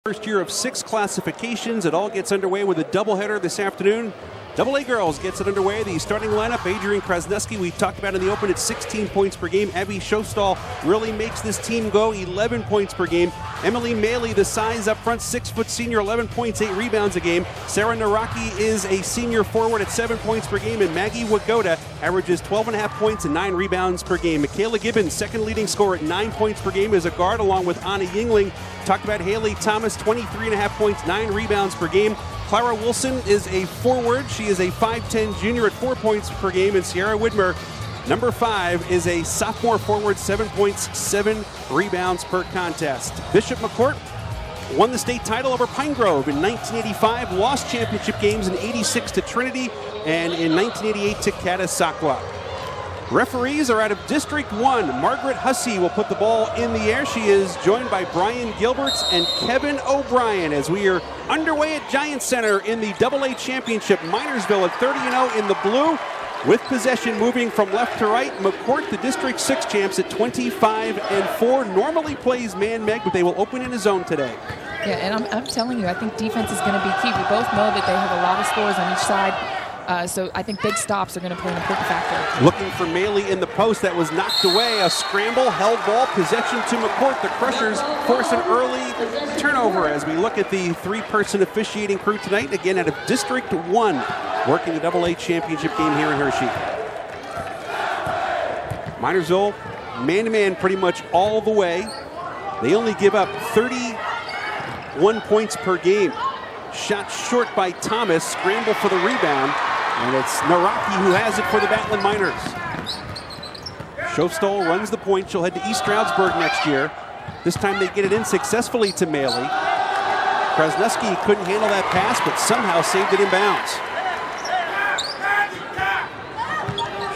First year of 6 classifications. It all gets underway with a doubleheader this afternoon. AA girls gets it underway. The starting lineup, Adrian Krasnuski, we talked about in the open at 16 points per game. Abby Shostall really makes this team go, 11 points per game. Emily Maley, the size up front, 6-foot senior, 11 points, 8 rebounds a game. Sarah Naraki is a senior forward at 7 points per game. And Maggie Wigoda averages 12.5 points and 9 rebounds per game. Michaela Gibbons, second leading scorer at 9 points per game as a guard, along with Anna Yingling. Talked about Haley Thomas, 23.5 points, 9 rebounds per game. Clara Wilson is a forward. She is a 5'10 junior at 4 points per game. And Sierra Widmer, number 5, is a sophomore forward, 7 points, 7 rebounds per contest. Bishop McCourt won the state title over Pine Grove in 1985, lost championship games in 86 to Trinity, and in 1988 to Catasauqua. Referees are out of District 1. Margaret Hussey will put the ball in the air. She is joined by Brian Gilberts and Kevin O'Brien as we are underway at Giant Center in the AA Championship. Minersville at 30-0 in the blue, with possession moving from left to right. McCourt, the District 6 champs, at 25-4. Normally plays man-meg, but they will open in a zone today. Yeah, and I'm telling you, I think defense is going to be key. We both know that they have a lot of scores on each side. So I think big stops are going to play an important factor. Looking for Maley in the post. That was knocked away. A scramble, held ball, possession to McCourt. The Crushers force an early turnover as we look at the 3-person officiating crew tonight. Again, out of District 1, working the AA championship game here in Hershey. Minersville, man-to-man pretty much all the way. They only give up 31 points per game. Shot short by Thomas. Scramble for the rebound. And it's Naraki who has it for the Batlin Miners. Shostall runs the point. She'll head to East Stroudsburg next year. This time they get it in successfully to Maley. Krasnuski couldn't handle that pass, but somehow saved it in bounds.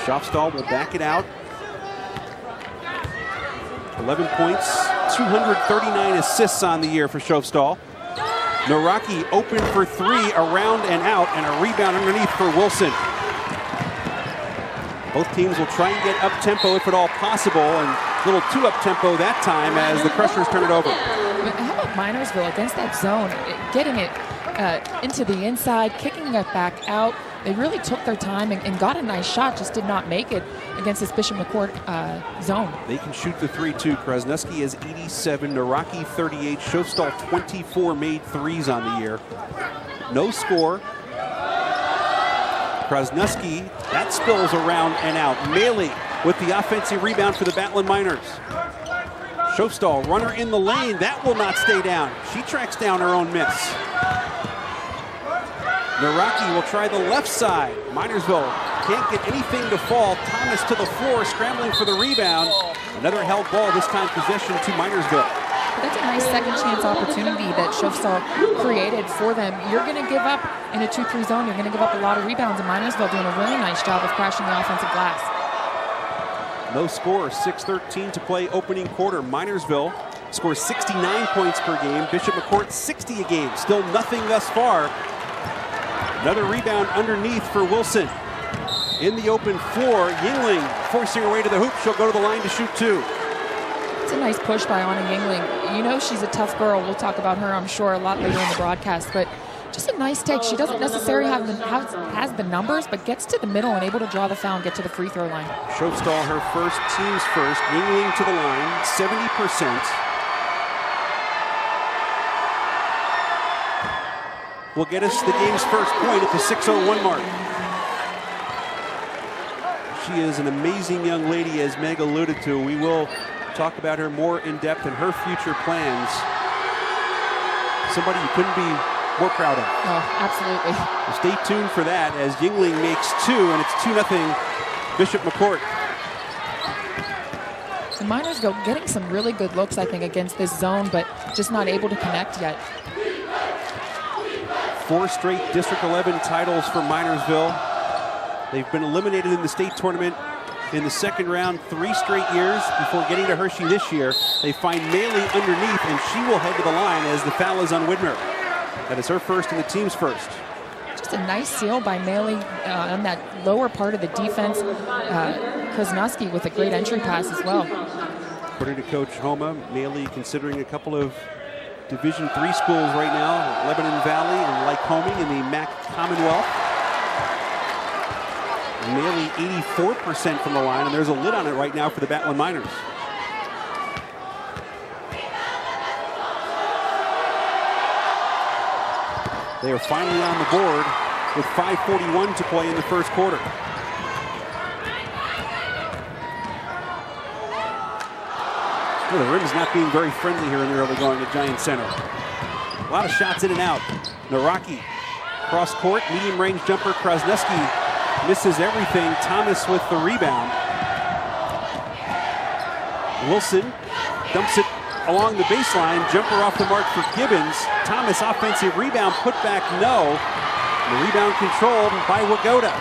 Shostall will back it out. 11 points, 239 assists on the year for Shostall. Naraki open for 3, around and out, and a rebound underneath for Wilson. Both teams will try and get up-tempo if at all possible, and a little too up-tempo that time as the Crushers turn it over. How about Minersville against that zone, getting it into the inside, kicking it back out? They really took their time and got a nice shot, just did not make it against this Bishop McCourt zone. They can shoot the 3 too. Krasnuski has 87, Naraki 38, Shostall 24 made threes on the year. No score. Krasnuski, that spills around and out. Maley with the offensive rebound for the Batlin Miners. Shostall, runner in the lane, that will not stay down. She tracks down her own miss. Naraki will try the left side. Minersville can't get anything to fall. Thomas to the floor, scrambling for the rebound. Another held ball, this time possession to Minersville. That's a nice second chance opportunity that Shostall created for them. You're going to give up in a 2-3 zone. You're going to give up a lot of rebounds, and Minersville doing a really nice job of crashing the offensive glass. No score, 6:13 to play opening quarter. Minersville scores 69 points per game. Bishop McCourt 60 a game. Still nothing thus far. Another rebound underneath for Wilson. In the open floor, Yingling forcing her way to the hoop. She'll go to the line to shoot 2. It's a nice push by Anna Yingling. You know she's a tough girl. We'll talk about her, I'm sure, a lot later in the broadcast. But just a nice take. She doesn't necessarily has the numbers, but gets to the middle and able to draw the foul and get to the free throw line. Shostall, her first, team's first. Yingling to the line, 70%. Will get us the game's first point at the 6:01 mark. She is an amazing young lady, as Meg alluded to. We will talk about her more in depth and her future plans. Somebody you couldn't be more proud of. Oh, absolutely. So stay tuned for that as Yingling makes 2, and it's 2-0 Bishop McCourt. The Minersville getting some really good looks, I think, against this zone, but just not able to connect yet. 4 straight District 11 titles for Minersville. They've been eliminated in the state tournament in the second round 3 straight years before getting to Hershey this year. They find Maley underneath, and she will head to the line as the foul is on Widmer. That is her first and the team's first. Just a nice seal by Maley on that lower part of the defense. Krasnuski with a great entry pass as well. According to Coach Homa, Maley considering a couple of Division III schools right now, Lebanon Valley and Lycoming in the MAC Commonwealth. Nearly 84% from the line, and there's a lid on it right now for the Battling Miners. They are finally on the board with 5:41 to play in the first quarter. Well, the rim's not being very friendly here in the early going at Giant Center. A lot of shots in and out. Naraki, cross court, medium range jumper. Krasneski misses everything. Thomas with the rebound. Wilson dumps it along the baseline. Jumper off the mark for Gibbons. Thomas offensive rebound, put back no. The rebound controlled by Wigoda.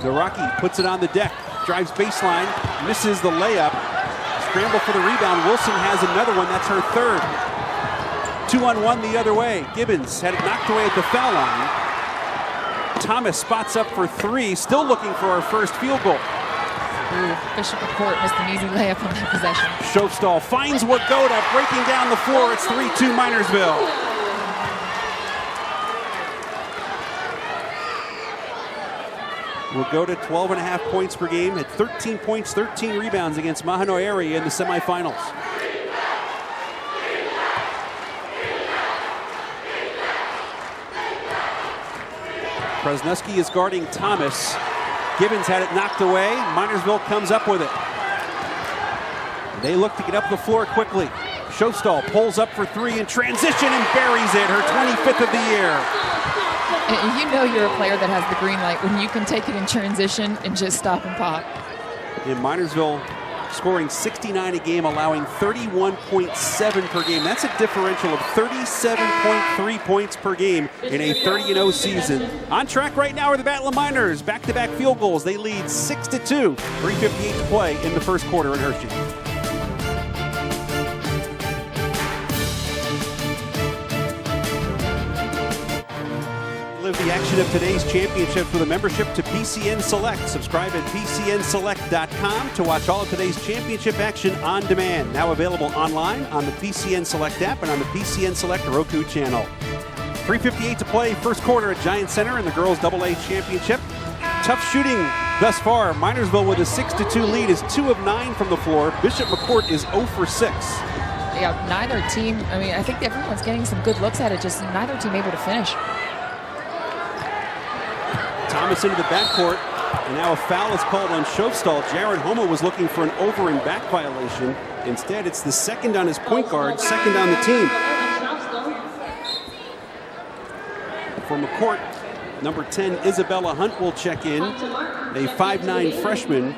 Naraki puts it on the deck. Drives baseline, misses the layup. Scramble for the rebound. Wilson has another one. That's her third. 2-on-1 the other way. Gibbons had it knocked away at the foul line. Thomas spots up for three, still looking for our first field goal. Ooh, Bishop McCourt missed an easy layup on that possession. Shofstall finds Wigoda breaking down the floor. It's 3-2 Minersville. Wigoda 12.5 points per game, had 13 points, 13 rebounds against Mahanoy area in the semifinals. Krasneski is guarding Thomas. Gibbons had it knocked away. Minersville comes up with it. They look to get up the floor quickly. Shofstall pulls up for three in transition and buries it, her 25th of the year. You know you're a player that has the green light when you can take it in transition and just stop and pop. In Minersville, scoring 69 a game, allowing 31.7 per game. That's a differential of 37.3 points per game in a 30-0 season. On track right now are the Battling Miners. Back-to-back field goals. They lead 6-2. 3:58 to play in the first quarter in Hershey. Live the action of today's championship with a membership to PCN Select. Subscribe at PCNSelect.com to watch all of today's championship action on demand. Now available online on the PCN Select app and on the PCN Select Roku channel. 3:58 to play, first quarter at Giant Center in the girls AA championship. Tough shooting thus far. Minersville with a 6-2 lead is 2 of 9 from the floor. Bishop McCourt is 0 for 6. Yeah, neither team, I think everyone's getting some good looks at it, just neither team able to finish. Thomas into the backcourt, and now a foul is called on Shofstall. Jared Homa was looking for an over and back violation. Instead, it's the second on his point guard, second on the team. For McCourt, number 10, Isabella Hunt will check in, a 5'9 freshman,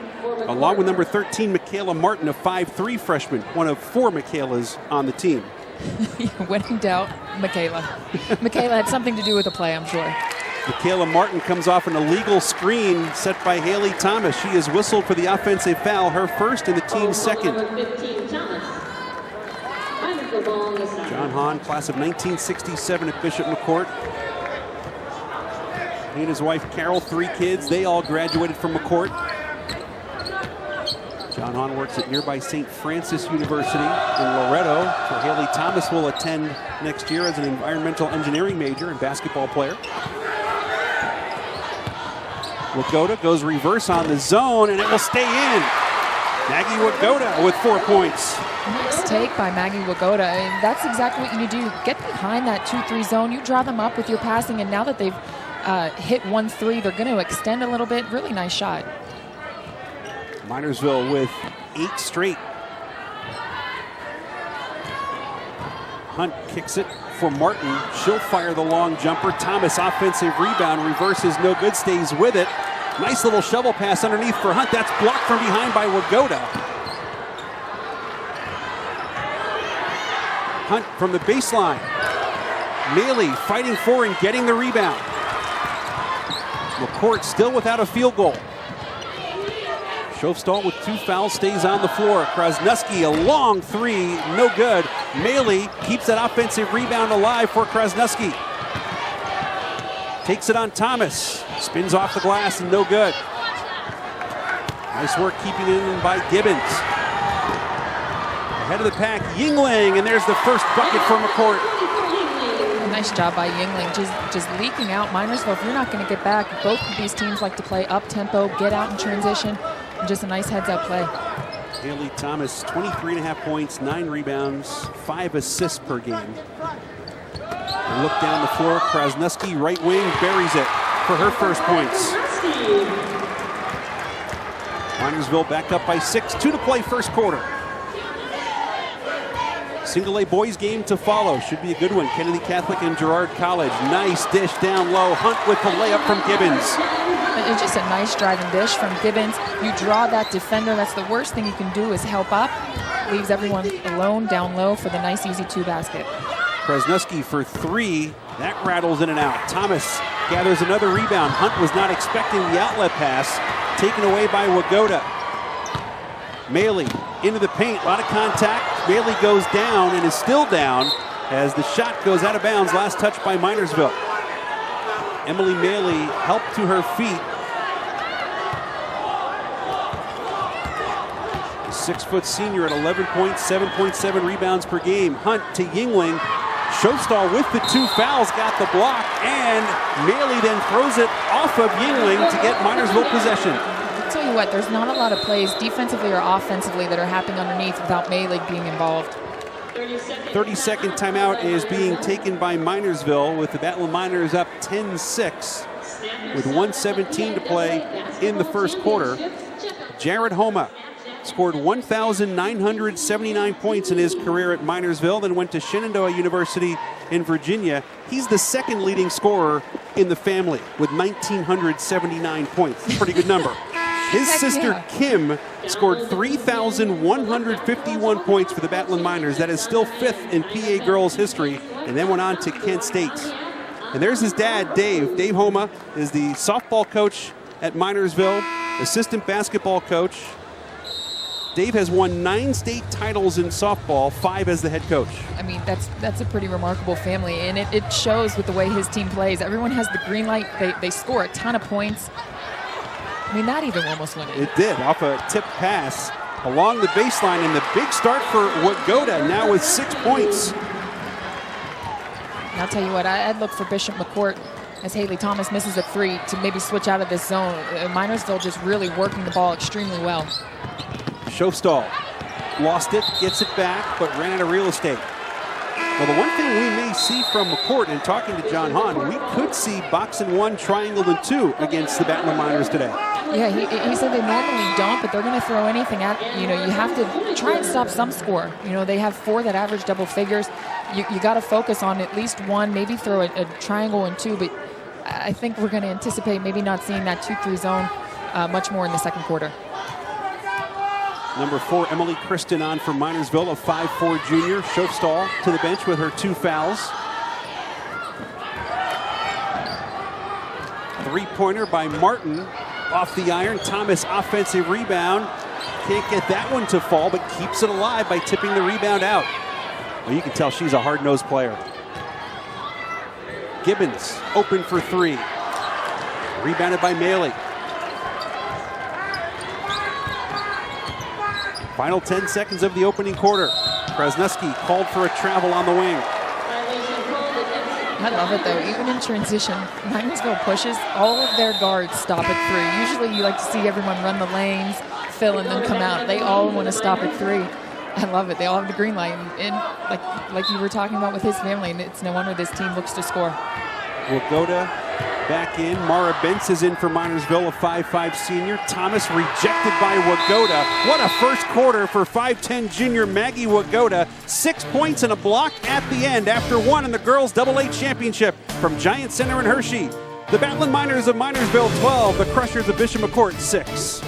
along with number 13, Michaela Martin, a 5'3 freshman, one of 4 Michaelas on the team. When in doubt, Michaela. Michaela had something to do with the play, I'm sure. Michaela Martin comes off an illegal screen set by Haley Thomas. She is whistled for the offensive foul, her first and the team's second. John Hahn, class of 1967 at Bishop McCourt. He and his wife Carol, 3 kids. They all graduated from McCourt. John Hahn works at nearby St. Francis University in Loretto, where Haley Thomas will attend next year as an environmental engineering major and basketball player. Wigoda goes reverse on the zone, and it will stay in. Maggie Wigoda with 4 points. Nice take by Maggie Wigoda. That's exactly what you do. Get behind that 2-3 zone. You draw them up with your passing, and now that they've hit 1-3, they're going to extend a little bit. Really nice shot. Minersville with 8 straight. Hunt kicks it for Martin. She'll fire the long jumper. Thomas offensive rebound. Reverse is no good. Stays with it. Nice little shovel pass underneath for Hunt. That's blocked from behind by Wigoda. Hunt from the baseline. Maley fighting for and getting the rebound. McCourt still without a field goal. Shofstall with 2 fouls stays on the floor. Krasneski, a long 3, no good. Maley keeps that offensive rebound alive for Krasneski. Takes it on Thomas. Spins off the glass and no good. Nice work keeping it in by Gibbons. Head of the pack, Yingling, and there's the first bucket for McCourt. Nice job by Yingling, just leaking out Minersville. If you're not going to get back, both of these teams like to play up-tempo, get out in transition, and just a nice heads-up play. Haley Thomas, 23.5 points, 9 rebounds, 5 assists per game. And look down the floor, Krasnuski, right wing, buries it for her first points. Minersville back up by 6, 2 to play first quarter. Single A boys game to follow. Should be a good one. Kennedy Catholic and Girard College. Nice dish down low. Hunt with the layup from Gibbons. It's just a nice driving dish from Gibbons. You draw that defender. That's the worst thing you can do is help up. Leaves everyone alone down low for the nice easy 2 basket. Krasnuski for 3. That rattles in and out. Thomas gathers another rebound. Hunt was not expecting the outlet pass. Taken away by Wigoda. Maley into the paint, a lot of contact. Maley goes down and is still down as the shot goes out of bounds. Last touch by Minersville. Emily Maley helped to her feet. The 6-foot senior at 11 points, 7.7 rebounds per game. Hunt to Yingling. Showstall with the 2 fouls, got the block, and Maley then throws it off of Yingling to get Minersville possession. I'll tell you what, there's not a lot of plays defensively or offensively that are happening underneath without Maley being involved. 30-second timeout is being taken by Minersville with the Battle Miners up 10-6 with 1:17 to play in the first quarter. Jared Homa scored 1,979 points in his career at Minersville, then went to Shenandoah University in Virginia. He's the second leading scorer in the family with 1,979 points. Pretty good number. His sister Kim scored 3,151 points for the Battling Miners. That is still 5th in PA girls history, and then went on to Kent State. And there's his dad, Dave. Dave Homa is the softball coach at Minersville, assistant basketball coach. Dave has won 9 state titles in softball, 5 as the head coach. I mean, that's a pretty remarkable family, and it shows with the way his team plays. Everyone has the green light. They score a ton of points. I mean, that even almost won it. It did, off a tip pass along the baseline, and the big start for Wigoda now with 6 points. And I'll tell you what, I'd look for Bishop McCourt as Haley Thomas misses a 3 to maybe switch out of this zone. Minersville just really working the ball extremely well. Showstall lost it, gets it back, but ran out of real estate. Well, the one thing we may see from McCourt in talking to John Hahn, we could see box and 1, triangle and 2 against the Battling Miners today. Yeah, he said they normally don't, but they're going to throw anything at, you have to try and stop some score. They have 4 that average double figures. You got to focus on at least 1, maybe throw a triangle and 2, but I think we're going to anticipate maybe not seeing that 2-3 zone much more in the second quarter. Number 4, Emily Kristen on for Minersville, a 5'4" junior. Showstall to the bench with her 2 fouls. 3-pointer by Martin off the iron. Thomas offensive rebound. Can't get that one to fall, but keeps it alive by tipping the rebound out. Well, you can tell she's a hard-nosed player. Gibbons open for 3. Rebounded by Maley. Final 10 seconds of the opening quarter. Krasnuski called for a travel on the wing. I love it, though. Even in transition, Minersville pushes. All of their guards stop at 3. Usually you like to see everyone run the lanes, fill, and then come out. They all want to stop at 3. I love it. They all have the green light. And like you were talking about with his family, and it's no wonder this team looks to score. Wigoda back in. Mara Bentz is in for Minersville, a 5'5" senior. Thomas rejected by Wigoda. What a first quarter for 5'10" junior Maggie Wigoda. 6 points and a block at the end after 1 in the girls' AA championship from Giant Center in Hershey. The Battling Miners of Minersville 12, the Crushers of Bishop McCourt 6.